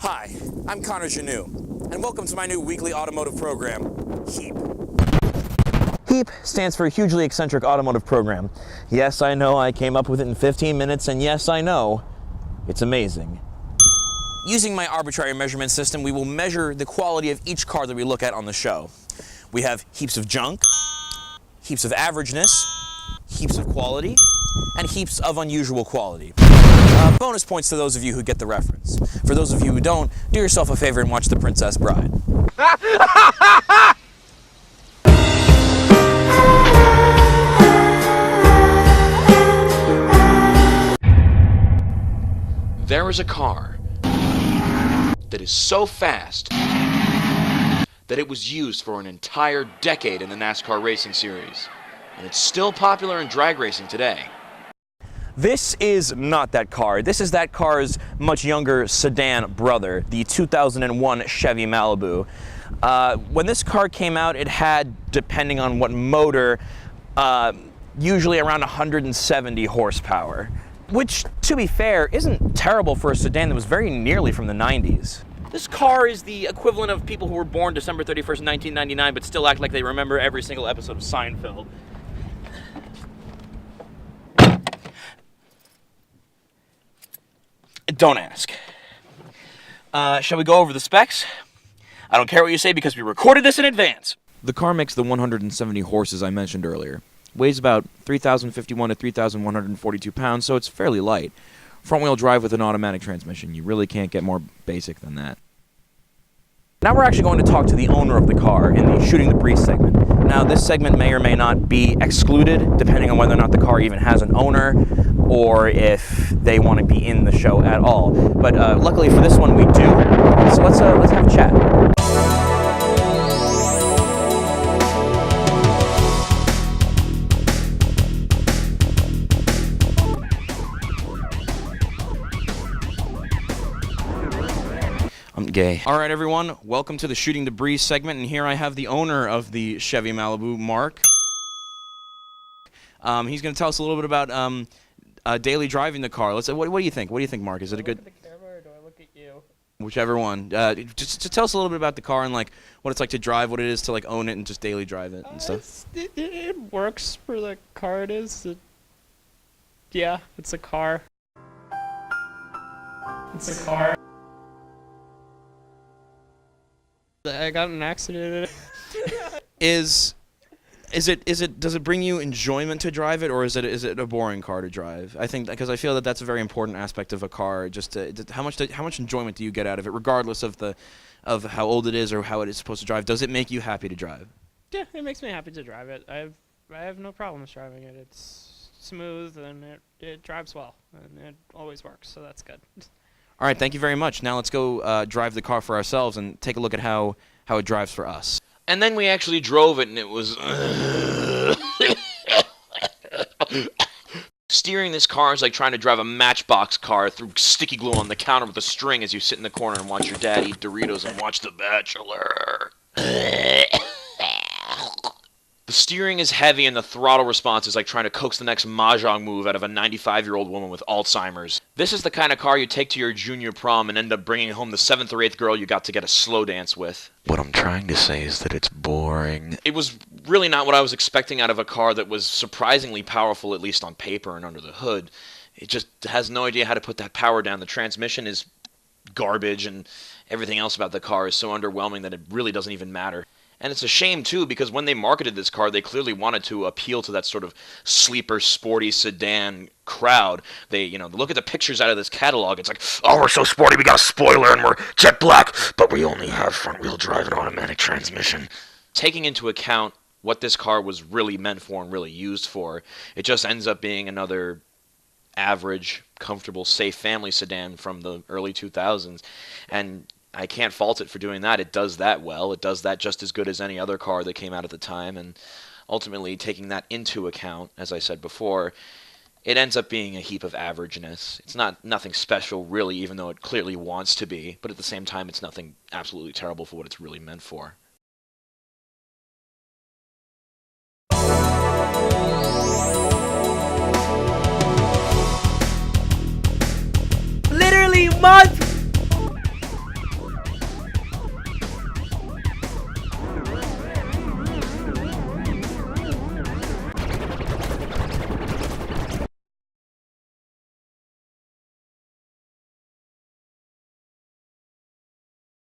Hi, I'm Connor Janeau, and welcome to my new weekly automotive program, HEAP. HEAP stands for Hugely Eccentric Automotive Program. Yes, I know I came up with it in 15 minutes, and yes, I know it's amazing. Using my arbitrary measurement system, we will measure the quality of each car that we look at on the show. We have heaps of junk, heaps of averageness, heaps of quality, and heaps of unusual quality. Bonus points to those of you who get the reference. For those of you who don't, do yourself a favor and watch The Princess Bride. There is a car that is so fast that it was used for an entire decade in the NASCAR racing series, and it's still popular in drag racing today. This is not that car. This is that car's much younger sedan brother, the 2001 Chevy Malibu. When this car came out, it had, depending on what motor, usually around 170 horsepower. Which, to be fair, isn't terrible for a sedan that was very nearly from the 90s. This car is the equivalent of people who were born December 31st, 1999, but still act like they remember every single episode of Seinfeld. Don't ask. Shall we go over the specs? I don't care what you say because we recorded this in advance. The car makes the 170 horses I mentioned earlier. Weighs about 3,051 to 3,142 pounds, so it's fairly light. Front-wheel drive with an automatic transmission. You really can't get more basic than that. Now we're actually going to talk to the owner of the car in the Shooting the Breeze segment. Now this segment may or may not be excluded, depending on whether or not the car even has an owner, or if they want to be in the show at all. But luckily for this one we do, so let's have a chat. I'm gay. All right, everyone, welcome to the Shooting the Breeze segment, and here I have the owner of the Chevy Malibu, Mark. He's going to tell us a little bit about daily driving the car. What do you think? What do you think, Mark? Is it a good? Do I look at the camera or do I look at you? Whichever one. Just tell us a little bit about the car and like what it's like to drive, what it is to like own it and just daily drive it and stuff. It works for the car it is. Yeah, it's a car. It's a car. I got in an accident in it. Does it bring you enjoyment to drive it, or is it a boring car to drive? I think because I feel that that's a very important aspect of a car. How much enjoyment do you get out of it, regardless of how old it is or how it is supposed to drive? Does it make you happy to drive? Yeah, it makes me happy to drive it. I have no problems driving it. It's smooth and it drives well and it always works, so that's good. All right, thank you very much. Now let's go drive the car for ourselves and take a look at how it drives for us. And then we actually drove it, and it was... Steering this car is like trying to drive a Matchbox car through sticky glue on the counter with a string as you sit in the corner and watch your dad eat Doritos and watch The Bachelor. The steering is heavy and the throttle response is like trying to coax the next mahjong move out of a 95-year-old woman with Alzheimer's. This is the kind of car you take to your junior prom and end up bringing home the 7th or 8th girl you got to get a slow dance with. What I'm trying to say is that it's boring. It was really not what I was expecting out of a car that was surprisingly powerful, at least on paper and under the hood. It just has no idea how to put that power down. The transmission is garbage and everything else about the car is so underwhelming that it really doesn't even matter. And it's a shame, too, because when they marketed this car, they clearly wanted to appeal to that sort of sleeper, sporty sedan crowd. They, look at the pictures out of this catalog. It's like, oh, we're so sporty, we got a spoiler, and we're jet black, but we only have front-wheel drive and automatic transmission. Taking into account what this car was really meant for and really used for, it just ends up being another average, comfortable, safe family sedan from the early 2000s. And I can't fault it for doing that. It does that well. It does that just as good as any other car that came out at the time. And ultimately, taking that into account, as I said before, it ends up being a heap of averageness. It's nothing special, really, even though it clearly wants to be. But at the same time, it's nothing absolutely terrible for what it's really meant for. Literally months